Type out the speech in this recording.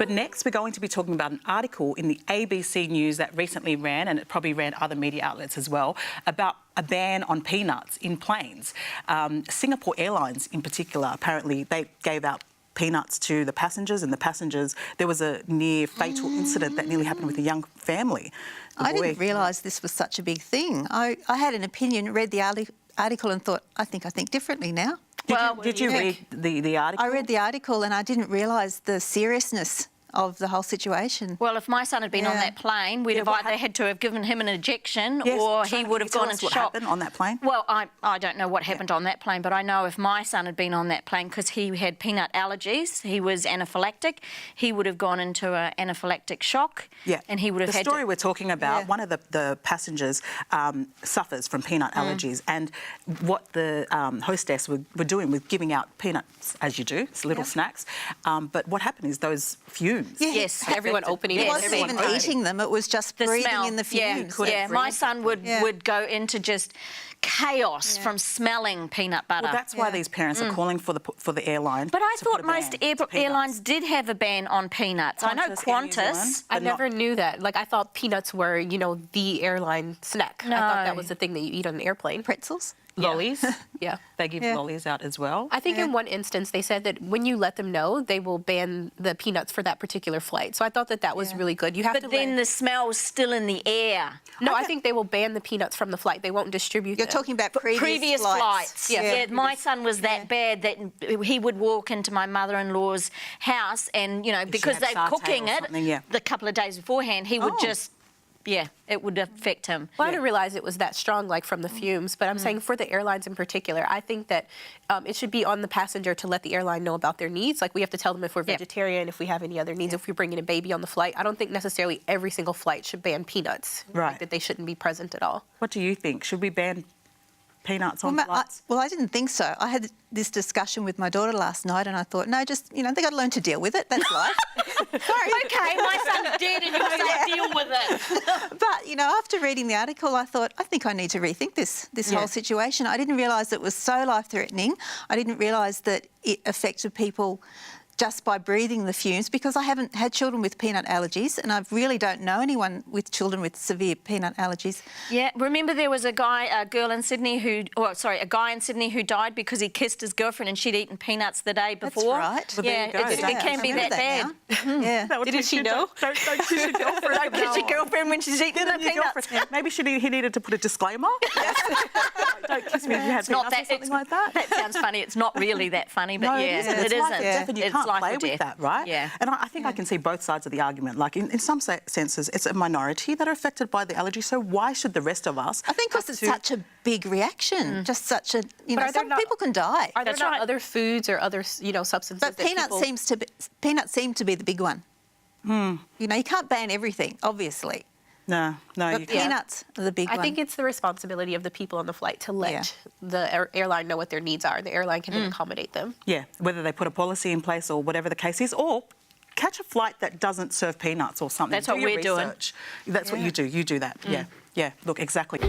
But next, we're going to be talking about an article in the ABC News that recently ran, and it probably ran other media outlets as well, about a ban on peanuts in planes. Singapore Airlines, in particular, apparently they gave out peanuts to the passengers, and the passengers, there was a near fatal incident that nearly happened with a young family. I didn't realise this was such a big thing. I had an opinion, read the article and thought, I think differently now. Did you read the article? I read the article and I didn't realise the seriousness of the whole situation. Well, if my son had been on that plane, we'd have either had to have given him an injection or he would have gone into shock. What happened on that plane? Well, I don't know what happened on that plane, but I know if my son had been on that plane because he had peanut allergies, he was anaphylactic, he would have gone into an anaphylactic shock. Yeah. And he would have had... The story we're talking about, one of the passengers suffers from peanut allergies, and what the hostess were doing was giving out peanuts, as you do, it's little snacks, but what happened is those fumes. Yes, everyone opening it. It wasn't even eating them, it was just breathing smell. in the fumes. Yeah, my son would go into just chaos from smelling peanut butter. Well, that's why these parents are calling for the airline. But I thought most airlines did have a ban on peanuts. I know Qantas. I never knew that. Like, I thought peanuts were, you know, the airline snack. No. I thought that was the thing that you eat on an airplane. Pretzels? Lollies. Yeah. They give lollies out as well. I think in one instance they said that when you let them know, they will ban the peanuts for that particular flight. So I thought that was really good. You have but then the smell's still in the air. No, I think they will ban the peanuts from the flight. They won't distribute them. You're talking about previous flights. Yeah, my son was that bad that he would walk into my mother-in-law's house and, you know, because they were cooking it the couple of days beforehand, he would just... Yeah, it would affect him. Well, I didn't realise it was that strong, like from the fumes, but I'm saying for the airlines in particular, I think that it should be on the passenger to let the airline know about their needs. Like, we have to tell them if we're vegetarian, if we have any other needs, if we're bringing a baby on the flight. I don't think necessarily every single flight should ban peanuts. Right. I think that they shouldn't be present at all. What do you think? Should we ban peanuts on flights? I didn't think so. I had this discussion with my daughter last night and I thought, no, just, you know, they got to learn to deal with it. That's life. Okay, my son's dead and you're saying deal with it. But, you know, after reading the article, I thought, I think I need to rethink this whole situation. I didn't realise it was so life-threatening. I didn't realise that it affected people just by breathing the fumes, because I haven't had children with peanut allergies and I really don't know anyone with children with severe peanut allergies. Yeah, remember there was a guy in Sydney who died because he kissed his girlfriend and she'd eaten peanuts the day before. That's right. Well, it can be that bad. Yeah. Didn't she know? Don't kiss your girlfriend. Don't kiss your girlfriend when she's eating the peanuts. Maybe he needed to put a disclaimer. Don't kiss me if you had peanuts or something like that. That sounds funny. It's not really that funny, but it isn't. You can't play with that, right? Yeah. And I think I can see both sides of the argument. Like, in some senses, it's a minority that are affected by the allergy, so why should the rest of us... I think because it's such a big reaction, just such a... You know, some people can die. Are there not other foods or other, you know, substances but peanuts seem to be the big one. You know, you can't ban everything, obviously. No, but peanuts are the big one. I think it's the responsibility of the people on the flight to let the airline know what their needs are. The airline can then accommodate them. Yeah, whether they put a policy in place or whatever the case is, or catch a flight that doesn't serve peanuts or something. That's what we're doing. That's what you do. You do that. Yeah. Look, exactly.